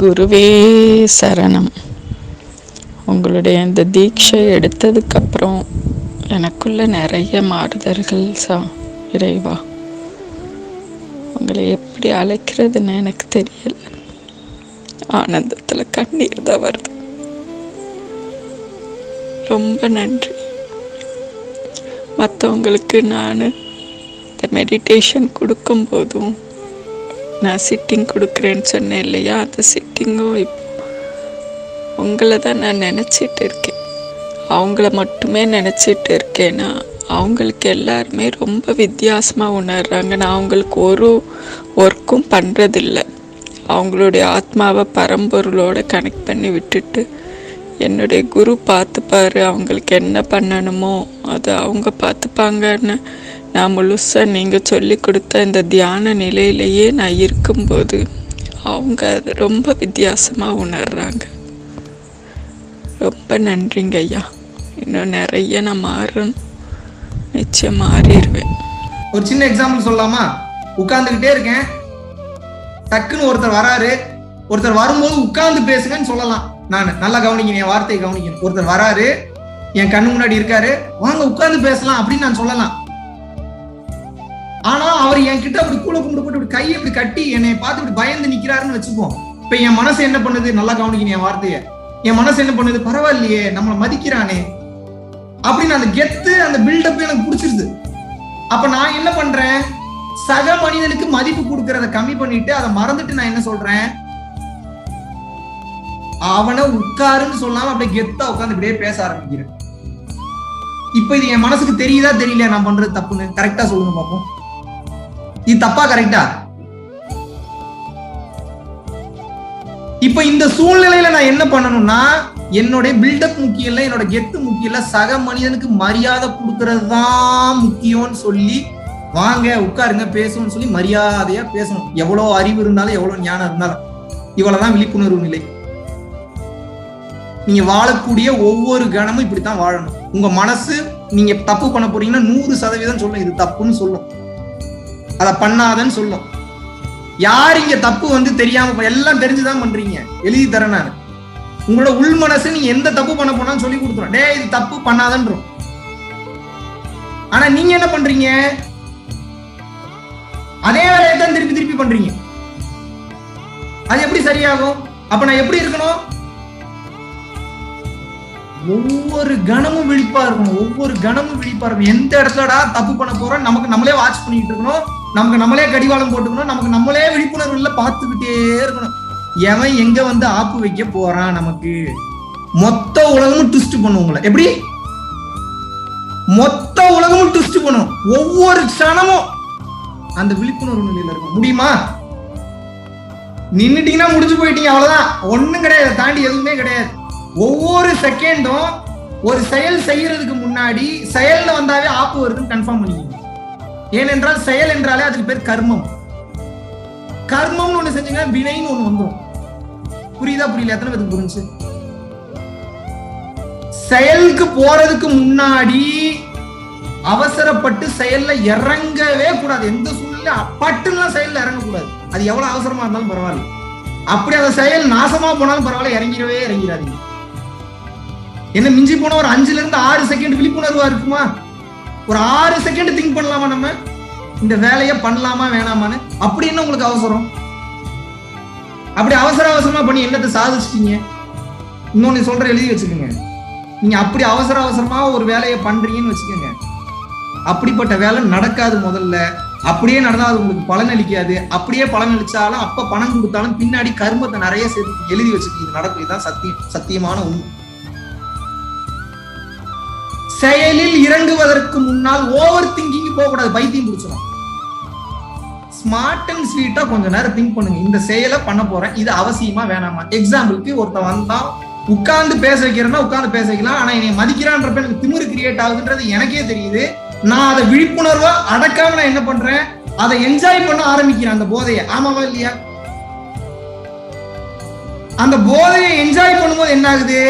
குருவே சரணம். உங்களுடைய இந்த தீட்சை எடுத்ததுக்கப்புறம் எனக்குள்ள நிறைய மாறுதல்கள் இறைவா. உங்களை எப்படி அழைக்கிறதுன்னு எனக்கு தெரியல. ஆனந்தத்தில் கண்ணீர் தான் வருது. ரொம்ப நன்றி. மற்றவங்களுக்கு நான் இந்த மெடிடேஷன் கொடுக்கும்போதும் நான் சிட்டிங் கொடுக்குறேன்னு சொன்னேன் இல்லையா, அந்த சிட்டிங்கும் இப்போ உங்களை தான் நான் நினச்சிட்டு இருக்கேன். அவங்கள மட்டுமே நினச்சிட்டு இருக்கேன்னா அவங்களுக்கு எல்லாருமே ரொம்ப வித்தியாசமாக உணர்றாங்க. நான் அவங்களுக்கு ஒரு ஒர்க்கும் பண்ணுறதில்ல. அவங்களுடைய ஆத்மாவை பரம்பொருளோடு கனெக்ட் பண்ணி விட்டுட்டு என்னுடைய குரு பார்த்துப்பாரு, அவங்களுக்கு என்ன பண்ணணுமோ அதை அவங்க பார்த்துப்பாங்கன்னு நான் முழுசாக நீங்கள் சொல்லி கொடுத்த இந்த தியான நிலையிலேயே நான் இருக்கும்போது அவங்க அது ரொம்ப வித்தியாசமாக உணர்றாங்க. ரொம்ப நன்றிங்க ஐயா. இன்னும் நிறைய நான் மாறணும், நிச்சயம் மாறிடுவேன். ஒரு சின்ன எக்ஸாம்பிள் சொல்லலாமா? உட்கார்ந்துக்கிட்டே இருக்கேன், டக்குன்னு ஒருத்தர் வராரு. ஒருத்தர் வரும்போது உட்கார்ந்து பேசுங்கன்னு சொல்லலாம். நான் நல்லா கவனிக்கணும், என் வார்த்தையை கவனிக்கணும். ஒருத்தர் வராரு, என் கண்ணு முன்னாடி இருக்காரு, வாங்க உட்கார்ந்து பேசலாம் அப்படின்னு நான் சொல்லலாம். ஆனா அவர் என்கிட்ட அப்படி கூழ கும்பிட்டு போட்டு இப்படி கையை இப்படி கட்டி என்னை பார்த்து இப்படி பயந்து நிக்கிறாருன்னு வச்சுப்போம். இப்ப என் மனசு என்ன பண்ணுது? நல்லா கவனிக்கணும் என் வார்த்தைய. என் மனசு என்ன பண்ணுது? பரவாயில்லையே, நம்மளை மதிக்கிறானே அப்படின்னு அந்த கெத்து, அந்த பில்டப் எனக்கு பிடிச்சிருது. அப்ப நான் என்ன பண்றேன்? சக மனிதனுக்கு மதிப்பு கொடுக்கறத கம்மி பண்ணிட்டு அதை மறந்துட்டு நான் என்ன சொல்றேன்? அவனை உட்காருன்னு சொல்லாம அப்படியே கெத்தா உட்காந்து இப்படியே பேச ஆரம்பிக்கிறேன். இப்ப இது என் மனசுக்கு தெரியுதா தெரியல நான் பண்றது தப்புன்னு? கரெக்டா சொல்லுங்க பாப்போம். இது தப்பா கரெக்டா? இப்ப இந்த சூழ்நிலையில நான் என்ன பண்ணணும்னா, என்னுடைய பில்டப் முக்கியம் இல்ல, என்னோட கெத்து முக்கியம் இல்ல, சக மனிதனுக்கு மரியாதை கொடுக்கறது தான் முக்கியம்னு சொல்லி வாங்க உட்காருங்க பேசணும்னு சொல்லி மரியாதையா பேசணும். எவ்வளவு அறிவு இருந்தாலும் எவ்வளவு ஞானம் இருந்தாலும் இவ்வளவுதான் விழிப்புணர்வு நிலை. நீங்க வாழக்கூடிய ஒவ்வொரு கணமும் இப்படித்தான் வாழணும். உங்க மனசு நீங்க தப்பு பண்ண போறீங்கன்னா 100% சொல்லும் இது தப்புன்னு சொல்லும், அதை பண்ணாதன்னு சொல்லும். யார் இங்க தப்பு தெரியாம எல்லாம் தெரிஞ்சுதான் பண்றீங்க, எழுதி தரேன் நான். உங்களோட உள் மனசு நீங்க எந்த தப்பு பண்ண போனாலும் சொல்லி கொடுத்துரும், டே இது தப்பு பண்ணாதன்றோம். ஆனா நீங்க என்ன பண்றீங்க? அதே வேலையை தான் திருப்பி திருப்பி பண்றீங்க. அது எப்படி சரியாகும்? அப்ப நான் எப்படி இருக்கணும்? ஒவ்வொரு கணமும் விழிப்பா இருக்கணும். ஒவ்வொரு கணமும் விழிப்பா இருக்கணும். எந்த இடத்துலடா தப்பு பண்ண போறோம் நமக்கு நம்மளே வாட்ச் பண்ணிட்டு இருக்கணும், நமக்கு நம்மளே கடிவாளம் போட்டுக்கணும், நமக்கு நம்மளே விழிப்புணர்வுல பார்த்துக்கிட்டே இருக்கணும். எவன் எங்க ஆப்பு வைக்க போறான்? நமக்கு மொத்த உலகமும் ட்விஸ்ட் பண்ணும் உங்களை. எப்படி? மொத்த உலகமும் ட்விஸ்ட் பண்ணும். ஒவ்வொரு க்ஷணமும் அந்த விழிப்புணர்வு நிலையில இருக்கும். முடியுமா? நின்னுட்டீங்கன்னா முடிஞ்சு போயிட்டீங்க, அவ்வளவுதான். ஒண்ணும் கிடையாது, தாண்டி எதுவுமே கிடையாது. ஒவ்வொரு செகண்டும் ஒரு செயல் செய்யறதுக்கு முன்னாடி செயல்ல வந்தாவே ஆப்பு வருதுன்னு கன்ஃபார்ம் பண்ணிக்கணும். ஏனென்றால் செயல் என்றாலே அதுக்கு பேர் கர்மம். கர்மம்னு ஒண்ணு செஞ்சீங்கன்னா வினைன்னு ஒண்ணு வந்துடும். புரியுதா புரியல? எத்தனை பேருக்கு புரிஞ்சு? செயலுக்கு போறதுக்கு முன்னாடி அவசரப்பட்டு செயல்ல இறங்கவே கூடாது. எந்த சூழ்நிலை பட்டுலாம் செயல்ல இறங்கக்கூடாது. அது எவ்வளவு அவசரமா இருந்தாலும் பரவாயில்ல. அப்படி அந்த செயல் நாசமா போனாலும் பரவாயில்ல, இறங்கிறாதீங்க. என்ன மிஞ்சி போன ஒரு 5 to 6 செகண்ட் விழிப்புணர்வா இருக்குமா? ஒரு 6 செகண்ட் திங்க் பண்ணலாமா நம்ம இந்த வேலையை பண்ணலாமா வேணாமான்னு? அப்படி என்ன உங்களுக்கு அவசரம்? அப்படி அவசரமா பண்ணி என்னத்தை சாதிச்சிட்டீங்க? இன்னொன்னு சொல்ற, எழுதி வச்சுக்கோங்க. நீங்க அப்படி அவசரமா ஒரு வேலையை பண்றீங்கன்னு வச்சுக்கோங்க, அப்படிப்பட்ட வேலை நடக்காது. முதல்ல அப்படியே நடந்தா அது உங்களுக்கு பலன் அளிக்காது. அப்படியே பலன் அளிச்சாலும் அப்ப பணம் கொடுத்தாலும் பின்னாடி கர்மத்தை நிறைய சேர்த்து எழுதி வச்சுக்கீங்க. நடக்கும். இதுதான் சத்தியமான உண்மை. செயலில் இறங்குவதற்கு முன்னால் ஓவர் திங்கிங் போக கூடாது, பைத்தியம் பிடிச்சிடும். ஸ்மார்ட் அண்ட் ஸ்வீட்டா கொஞ்ச நேரம் திங்க் பண்ணுங்க. இந்த செயலை பண்ண போறேன், இது அவசியமா வேணாமா? எக்ஸாம்பிளுக்கு ஒருத்தன் வந்தா உட்கார்ந்து பேச வைக்கிறேன்னா உட்கார்ந்து பேச வைக்கலாம். ஆனா என்னை மதிக்கிறான்றப்ப எனக்கு திமிரு கிரியேட் ஆகுதுன்றது எனக்கே தெரியுது. நான் அதை விழிப்புணர்வா அடக்காம நான் என்ன பண்றேன்? அதை என்ஜாய் பண்ண ஆரம்பிக்கிறேன் அந்த போதையை. ஆமாவா இல்லையா? அந்த போதையை என்ஜாய் பண்ணும்போது என்ன ஆகுது?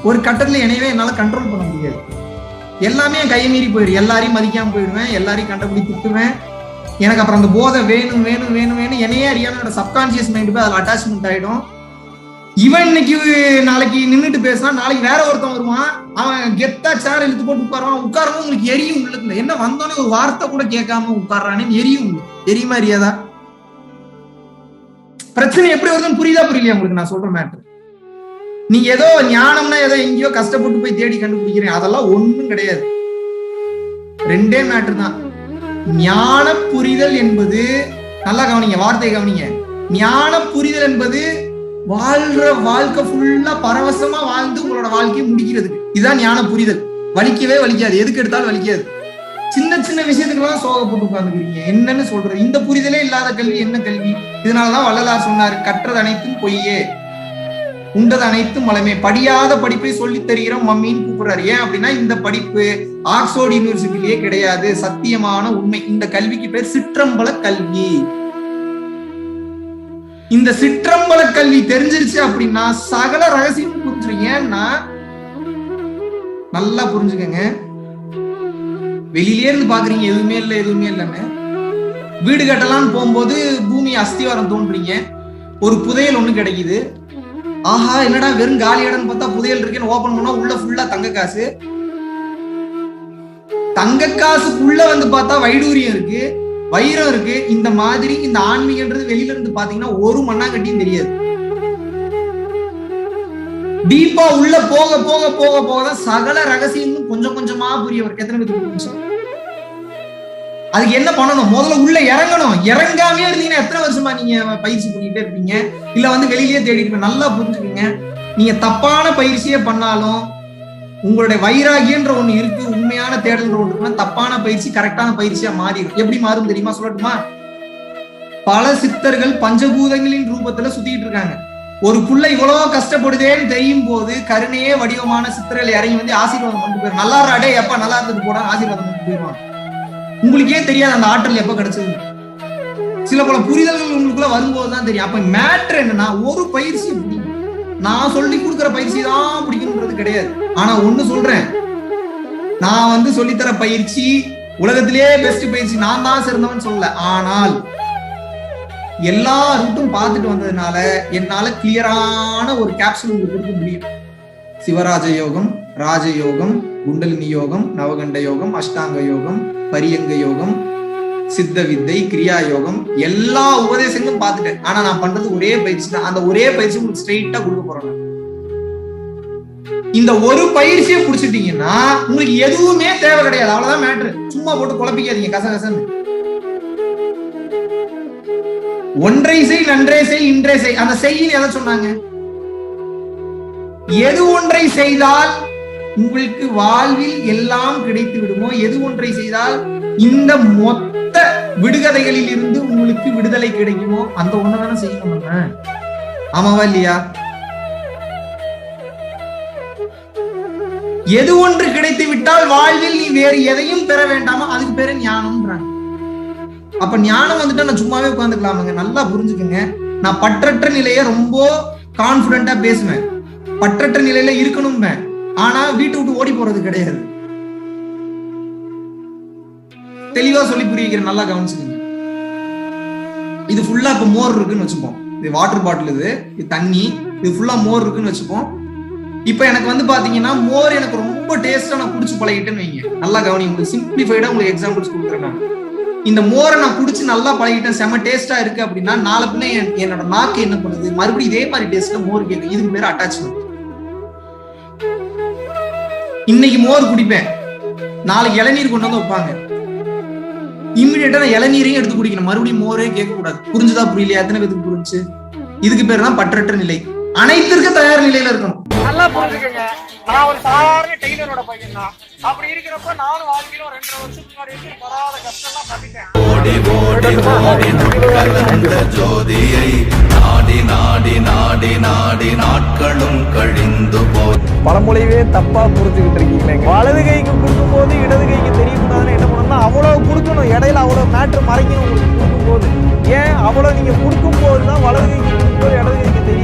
ஒரு கட்டத்துல என்னையவே என்னால கண்ட்ரோல் பண்ண முடியாது. எல்லாமே என் கையை மீறி போயிடும். எல்லாரையும் மதிக்காம போயிடுவேன், எல்லாரையும் கண்டபடி திட்டுவேன், எனக்கு அப்புறம் அந்த போதை வேணும் வேணும் வேணும் வேணும் என்னையே அறியாம என்னோட சப்கான்சியஸ் மைண்ட் போய் அதில் அட்டாச்மெண்ட் ஆயிடும். இவன் இன்னைக்கு நாளைக்கு நின்றுட்டு பேசினா நாளைக்கு வேற ஒருத்தன் வருவான், அவன் கெத்தா சேர் இழுத்து போட்டு உட்காருவான். உட்காரவும் உங்களுக்கு எரியும் உள்ளுக்குள்ள, என்ன வந்தோடனே ஒரு வார்த்தை கூட கேட்காம உட்கார்றானே எரியும் உங்களுக்கு. எரியுமா எரியாதா? பிரச்சனை எப்படி வருதுன்னு புரியுதா புரியலையா உங்களுக்கு நான் சொல்ற மேட்டர்? நீங்க ஏதோ ஞானம்னா ஏதோ எங்கேயோ கஷ்டப்பட்டு போய் தேடி கண்டுபிடிக்கிறேன், அதெல்லாம் ஒண்ணும் கிடையாது. ரெண்டே மேட்டர் தான். ஞான புரிதல் என்பது, நல்லா கவனிங்க, வார்த்தையை கவனிங்க. ஞான புரிதல் என்பது வாழ்ற வாழ்க்கை ஃபுல்லா பரவசமா வாழ்ந்து உங்களோட வாழ்க்கையை முடிக்கிறதுக்கு. இதுதான் ஞான புரிதல். வலிக்கவே வலிக்காது, எதுக்கு எடுத்தாலும் வலிக்காது. சின்ன சின்ன விஷயத்துக்குலாம் சோகப்பட்டு உட்கார்ந்துக்கிறீங்க. என்னன்னு சொல்றது? இந்த புரிதலே இல்லாத கல்வி என்ன கல்வி? இதனாலதான் வள்ளலார் சொன்னாரு, கற்றது அனைத்தும் பொய்யே, உண்டது அனைத்தும் மலமே, படியாத படிப்பை சொல்லி தருகிறோம் மம்மின்னு கூப்பிடுறாரு. ஏன் அப்படின்னா இந்த படிப்பு ஆக்ஸ்போர்ட் யூனிவர்சிட்டிலேயே கிடையாது, சத்தியமான உண்மை. இந்த கல்விக்கு பேர் சிற்றம்பல கல்வி. இந்த சிற்றம்பல கல்வி தெரிஞ்சிருச்சு அப்படின்னா சகல ரகசியம் புரிஞ்சிடும். ஏன்னா நல்லா புரிஞ்சுக்கங்க, வெளியிலே இருந்து பாக்குறீங்க எதுவுமே இல்லை எதுவுமே இல்லைன்னு. வீடு கட்டலாம்னு போகும்போது பூமி அஸ்திவாரம் தோன்றீங்க, ஒரு புதையல் ஒண்ணு கிடைக்குது. ஆஹா என்னடா வெறும் காலி இடம்னு பார்த்தா புதையல் இருக்குன்னு ஓபன் பண்ணா உள்ள ஃபுல்லா தங்க காசு. தங்க காசுக்குள்ள வந்து பார்த்தா வைடூரியம் இருக்கு, வைரம் இருக்கு. இந்த மாதிரி இந்த ஆன்மீகன்றது வெளியில இருந்து பாத்தீங்கன்னா ஒரு மண்ணாங்கட்டியும் தெரியாது. டீப்பா உள்ள போக போக போக போகதான் சகல ரகசியமும் கொஞ்சம் கொஞ்சமா புரிய வரும். எத்தனை பேருக்கு? அதுக்கு என்ன பண்ணணும்? முதல்ல உள்ள இறங்கணும். இறங்காமே இருந்தீங்கன்னா எத்தனை வருஷமா நீங்க பயிற்சி பண்ணிட்டே இருப்பீங்க, இல்ல வந்து வெளியிலேயே தேடி இருப்பீங்க. நல்லா புரிஞ்சுக்கீங்க, நீங்க தப்பான பயிற்சியே பண்ணாலும் உங்களுடைய வைராகியன்ற ஒண்ணு இருக்கு, உண்மையான தேடல்ன்ற ஒண்ணு இருக்குன்னா தப்பான பயிற்சி கரெக்டான பயிற்சியா மாறிடும். எப்படி மாறும் தெரியுமா? சொல்லட்டுமா? பல சித்தர்கள் பஞ்சபூதங்களின் ரூபத்துல சுத்திட்டு இருக்காங்க. ஒரு புள்ள இவ்வளவு கஷ்டப்படுதேன்னு தெரியும் போது கருணையே வடிவமான சித்தர்கள் இறங்கி வந்து ஆசீர்வாதம் பண்ணிட்டு போயிரு. நல்லா ராடே எப்ப நல்லா இருந்தது போட ஆசீர்வாதம் பண்ணிட்டு போயிடுவாங்க. உங்களுக்கே தெரியாது அந்த ஆற்றல் எப்ப கிடைச்சது. சில பல புரிதல்கள் உங்களுக்குள்ள வரும்போதுதான் தெரியும். அப்ப மேட்டர் என்னன்னா, ஒரு பயிற்சி நான் சொல்லி கொடுக்குற பயிற்சி தான் பிடிக்கும்ன்றது கிடையாது. ஆனா ஒண்ணு சொல்றேன், நான் வந்து சொல்லித்தர பயிற்சி உலகத்திலேயே பெஸ்ட் பயிற்சி, நான் தான் சிறந்தவன் சொல்லல. ஆனால் எல்லா ரூட்டும் பார்த்துட்டு வந்ததுனால என்னால கிளியரான ஒரு கேப்சூல் உங்களுக்கு கொடுக்க முடியும். சிவராஜ யோகம், ராஜயோகம், குண்டலினி யோகம், நவகண்ட யோகம், அஷ்டாங்க யோகம், பரியங்க யோகம், சித்த வித்தை, கிரியா யோகம், எல்லா உபதேசங்களும் பார்த்துட்டேன். ஆனா நான் பண்றது ஒரே பயிற்சி தான். அந்த ஒரே பயிற்சி உங்களுக்கு ஸ்ட்ரெயிட்டா கொடுக்க போறேன். இந்த ஒரு பயிற்சியை புடிச்சிட்டீங்கன்னா உங்களுக்கு எதுவுமே தேவை கிடையாது. அவ்வளவுதான் மேட்ரு. சும்மா போட்டு குழப்பிக்காதீங்க கசகசன்னு. ஒன்றை செய், நன்றே செய், இன்றே செய். அந்த செய்யின்னு எதை சொன்னாங்க? எது ஒன்றை செய்தால் உங்களுக்கு வாழ்வில் எல்லாம் கிடைத்து விடுமோ, எது ஒன்றை செய்தால் இந்த மொத்த விடுகதைகளில் இருந்து உங்களுக்கு விடுதலை கிடைக்குமோ அந்த ஒண்ணுதானே செய்யணும். ஆமாவா இல்லையா? எது ஒன்று கிடைத்து விட்டால் வாழ்வில் நீ வேறு எதையும் பெற வேண்டாமா, அதுக்கு பேரு ஞானம்ன்றாங்க. அப்ப ஞானம் வந்துட்டு நான் சும்மாவே உட்காந்துக்கலாமுங்க. நல்லா புரிஞ்சுக்கங்க, நான் பற்றற்ற நிலையை ரொம்ப கான்பிடண்டா பேசுவேன், பற்றற்ற நிலையில இருக்கணும். ஆனா வீட்டு விட்டு ஓடி போறது கிடையாது. தெளிவா சொல்லி புரிய வைக்கிறேன், நல்லா கவனிச்சுக்கோங்க. இது ஃபுல்லா இப்ப மோர் இருக்குன்னு வச்சுப்போம். இது வாட்டர் பாட்டில், இது தண்ணி, இது ஃபுல்லா மோர் இருக்குன்னு வச்சுப்போம். இப்ப எனக்கு வந்து பாத்தீங்கன்னா மோர் எனக்கு ரொம்ப டேஸ்டா நான் குடிச்சு பழகிட்டேன்னு வைங்க. நல்லா கவனிங்க, உங்களுக்கு சிம்பிளிஃபைடா உங்களுக்கு எக்ஸாம்பிள்ஸ் கொடுக்குறேன். இந்த மோரை நான் குடிச்சு நல்லா பழகிட்டேன், செம டேஸ்டா இருக்கு அப்படின்னா நாளை பின்ன என்னோட நாக்கு என்ன பண்ணுது, மறுபடியும் இதே மாதிரி டேஸ்ட்ல மோர் கேட்கும். இதுக்கு பேர் அட்டாச்மெண்ட். இன்னைக்கு மோர் குடிப்பேன், நாளைக்கு இளநீர் கொண்டு வந்து வைப்பாங்க, இம்மிடியேட்டா நான் இளநீரையும் எடுத்து குடிக்கணும், மறுபடியும் மோரே கேட்க கூடாது. புரிஞ்சுதா புரியலையா? எத்தனை பேருக்கு புரிஞ்சு? இதுக்கு பேர் தான் பற்றற்ற நிலை. அனைத்திற்கும் தயார் நிலையில இருக்கணும். நல்லா புரிஞ்சுக்கங்க, நான் ஒரு சாதாரண டெய்லரோட பையன் தான். அப்படி இருக்கிறப்ப நானும் வாழ்க்கையில 2.5 வருஷத்துக்கு முன்னாடி படாத கஷ்டம்லாம் பண்ணிட்டேன். ஓடி ஓடி ஓடி அந்த ஜோதியை நாடி நாடி நாடி நாடி நாட்களும் கழிந்து போய் பழமொழியவே தப்பா புரிஞ்சுக்கிட்டு இருக்கீங்க. வலது கைக்கு கொடுக்கும் போது இடது கைக்கு தெரியக்கூடாதுன்னு என்ன பண்ணணும்னா அவ்வளவு கொடுக்கணும், இடையில அவ்வளவு மேட்ரு மறைக்கணும். உங்களுக்கு கொடுக்கும் போது ஏன் அவ்வளவு நீங்க கொடுக்கும் போதுதான் வலது கைக்கு கொடுக்கும் போது இடது கைக்கு தெரியும்.